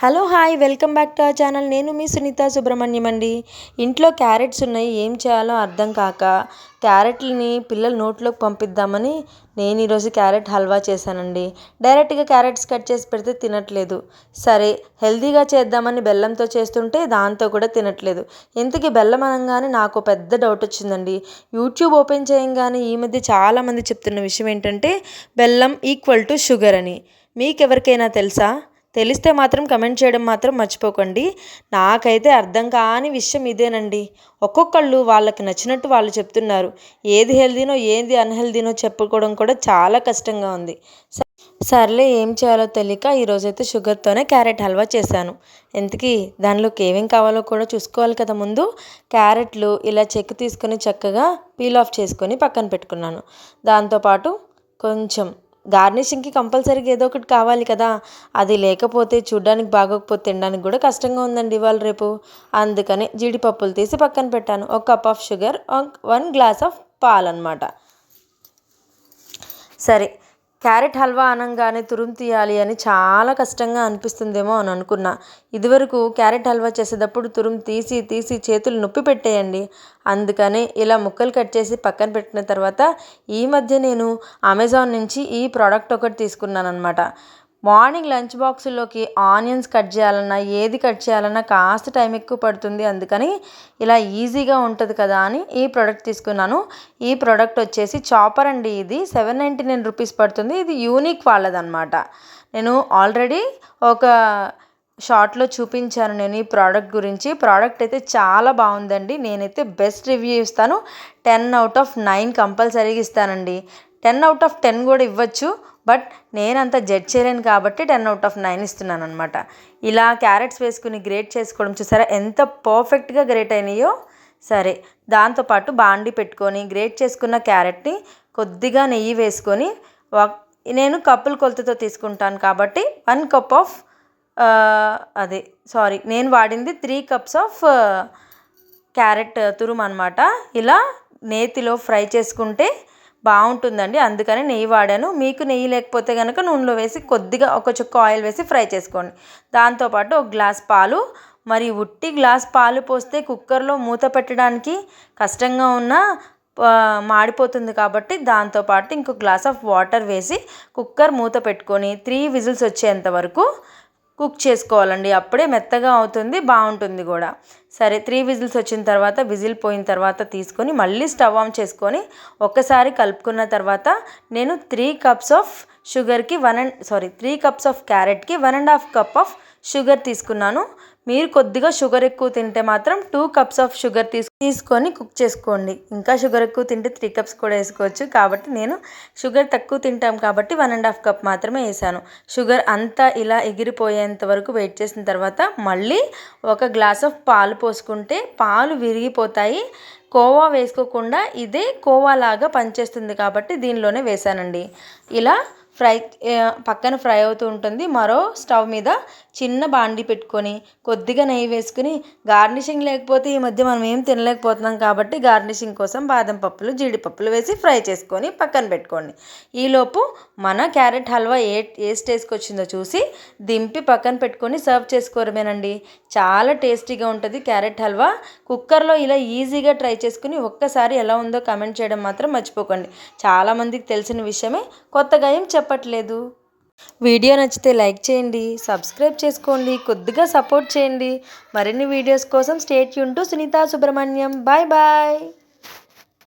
Hello hi welcome back to our channel. నేను మీ సునీత సుబ్రహ్మణ్యం అండి. ఇంట్లో క్యారెట్స్ ఉన్నాయి, ఏం చేయాలో అర్థం కాక క్యారెట్లని పిల్లల నోట్లోకి పంపిద్దామని నేను ఈరోజు క్యారెట్ హల్వా చేశానండి. డైరెక్ట్గా క్యారెట్స్ కట్ చేసి పెడితే తినట్లేదు. సరే హెల్తీగా చేద్దామని బెల్లంతో చేస్తుంటే దాంతో కూడా తినట్లేదు. ఇంతకీ బెల్లం అనగానే నాకు పెద్ద డౌట్ వచ్చిందండి. యూట్యూబ్ ఓపెన్ చేయంగానే ఈ మధ్య చాలామంది చెప్తున్న విషయం ఏంటంటే బెల్లం ఈక్వల్ టు షుగర్ అని. మీకెవరికైనా తెలుసా? తెలిస్తే మాత్రం కమెంట్ చేయడం మాత్రం మర్చిపోకండి. నాకైతే అర్థం కాని విషయం ఇదేనండి. ఒక్కొక్కళ్ళు వాళ్ళకి నచ్చినట్టు వాళ్ళు చెప్తున్నారు. ఏది హెల్దీనో ఏది అన్హెల్దీనో చెప్పుకోవడం కూడా చాలా కష్టంగా ఉంది. సర్లే ఏం చేయాలో తెలియక ఈరోజైతే షుగర్తోనే క్యారెట్ హల్వా చేశాను. ఇంతకీ దానిలోకి ఏమేం కావాలో కూడా చూసుకోవాలి కదా. ముందు క్యారెట్లు ఇలా చెక్కు తీసుకొని చక్కగా పీల్ ఆఫ్ చేసుకొని పక్కన పెట్టుకున్నాను. దాంతోపాటు కొంచెం గార్నిషింగ్కి కంపల్సరీగా ఏదో ఒకటి కావాలి కదా. అది లేకపోతే చూడ్డానికి బాగోకపోతే తినడానికి కూడా కష్టంగా ఉందండి ఇవాళ రేపు. అందుకని జీడిపప్పులు తీసి పక్కన పెట్టాను. 1 cup of sugar, 1 glass of పాలు అనమాట. సరే క్యారెట్ హల్వా అనగానే తురుము తీయాలి అని చాలా కష్టంగా అనిపిస్తుందేమో అని అనుకున్నా. ఇదివరకు క్యారెట్ హల్వా చేసేటప్పుడు తురుము తీసి తీసి చేతులు నొప్పి పెట్టేయండి. అందుకని ఇలా ముక్కలు కట్ చేసి పక్కన పెట్టిన తర్వాత ఈ మధ్య నేను అమెజాన్ నుంచి ఈ ప్రోడక్ట్ ఒకటి తీసుకున్నాను అనమాట. మార్నింగ్ లంచ్ బాక్సుల్లోకి ఆనియన్స్ కట్ చేయాలన్నా ఏది కట్ చేయాలన్నా కాస్త టైం ఎక్కువ పడుతుంది. అందుకని ఇలా ఈజీగా ఉంటుంది కదా అని ఈ ప్రోడక్ట్ తీసుకున్నాను. ఈ ప్రోడక్ట్ వచ్చేసి చాపర్ అండి. ఇది 799 రూపీస్ పడుతుంది. ఇది యూనిక్ వాళ్ళదన్నమాట. నేను ఆల్రెడీ ఒక షార్ట్లో చూపించాను నేను ఈ ప్రోడక్ట్ గురించి. ప్రోడక్ట్ అయితే చాలా బాగుందండి. నేనైతే బెస్ట్ రివ్యూ ఇస్తాను. 10/9 కంపల్సరీగా ఇస్తానండి. 10/10 కూడా ఇవ్వచ్చు. బట్ నేనంత జడ్జ్ చేయలేను కాబట్టి 10/9 ఇస్తున్నాను అనమాట. ఇలా క్యారెట్స్ వేసుకుని గ్రేట్ చేసుకోవడం చూసారా ఎంత పర్ఫెక్ట్గా గ్రేట్ అయినాయో. సరే దాంతోపాటు బాండి పెట్టుకొని గ్రేట్ చేసుకున్న క్యారెట్ని కొద్దిగా నెయ్యి వేసుకొని, నేను కప్పుల కొలతతో తీసుకుంటాను కాబట్టి 1 కప్ ఆఫ్ నేను వాడింది 3 కప్స్ ఆఫ్ క్యారెట్ తురుము అనమాట. ఇలా నేతిలో ఫ్రై చేసుకుంటే బాగుంటుందండి. అందుకని నెయ్యి వాడాను. మీకు నెయ్యి లేకపోతే కనుక నూనెలో వేసి కొద్దిగా ఒక చుక్క ఆయిల్ వేసి ఫ్రై చేసుకోండి. దాంతోపాటు 1 గ్లాస్ పాలు, మరి ఉట్టి గ్లాస్ పాలు పోస్తే కుక్కర్లో మూత పెట్టడానికి కష్టంగా ఉన్న మాడిపోతుంది కాబట్టి దాంతోపాటు ఇంకో గ్లాస్ ఆఫ్ వాటర్ వేసి కుక్కర్ మూత పెట్టుకొని 3 విజిల్స్ వచ్చేంత వరకు కుక్ చేసుకోవాలండి. అప్పుడే మెత్తగా అవుతుంది, బాగుంటుంది కూడా. సరే 3 విజిల్స్ వచ్చిన తర్వాత విజిల్ పోయిన తర్వాత తీసుకొని మళ్ళీ స్టవ్ ఆన్ చేసుకొని ఒక్కసారి కలుపుకున్న తర్వాత నేను 3 కప్స్ ఆఫ్ షుగర్కి 3 కప్స్ ఆఫ్ క్యారెట్కి 1.5 కప్ ఆఫ్ షుగర్ తీసుకున్నాను. మీరు కొద్దిగా షుగర్ ఎక్కువ తింటే మాత్రం 2 కప్స్ ఆఫ్ షుగర్ తీసుకొని కుక్ చేసుకోండి. ఇంకా షుగర్ ఎక్కువ తింటే 3 కప్స్ కూడా వేసుకోవచ్చు. కాబట్టి నేను షుగర్ తక్కువ తింటాం కాబట్టి 1.5 కప్ మాత్రమే వేసాను. షుగర్ అంతా ఇలా ఎగిరిపోయేంత వరకు వెయిట్ చేసిన తర్వాత మళ్ళీ 1 గ్లాస్ ఆఫ్ పాలు పోసుకుంటే పాలు విరిగిపోతాయి. కోవా వేసుకోకుండా ఇదే కోవాలాగా పనిచేస్తుంది కాబట్టి దీనిలోనే వేసానండి. ఇలా పక్కన ఫ్రై అవుతూ ఉంటుంది. మరో స్టవ్ మీద చిన్న బాండి పెట్టుకొని కొద్దిగా నెయ్యి వేసుకుని, గార్నిషింగ్ లేకపోతే ఈ మధ్య మనం ఏం తినలేకపోతున్నాం కాబట్టి గార్నిషింగ్ కోసం బాదం పప్పులు, జీడిపప్పులు వేసి ఫ్రై చేసుకొని పక్కన పెట్టుకోండి. ఈలోపు మన క్యారెట్ హల్వా ఏ స్టేజ్కి వచ్చిందో చూసి దింపి పక్కన పెట్టుకొని సర్వ్ చేసుకోవడమేనండి. చాలా టేస్టీగా ఉంటుంది క్యారెట్ హల్వా. కుక్కర్లో ఇలా ఈజీగా ట్రై చేసుకుని ఒక్కసారి ఎలా ఉందో కమెంట్ చేయడం మాత్రం మర్చిపోకండి. చాలామందికి తెలిసిన విషయమే, కొత్తగా ఏం చెప్పట్లేదు. వీడియో నచ్చితే లైక్ చేయండి, సబ్స్క్రైబ్ చేసుకోండి, కొద్దిగా సపోర్ట్ చేయండి. మరిన్ని వీడియోస్ కోసం stay tune to Sunitha Subrahmanyam. Bye bye.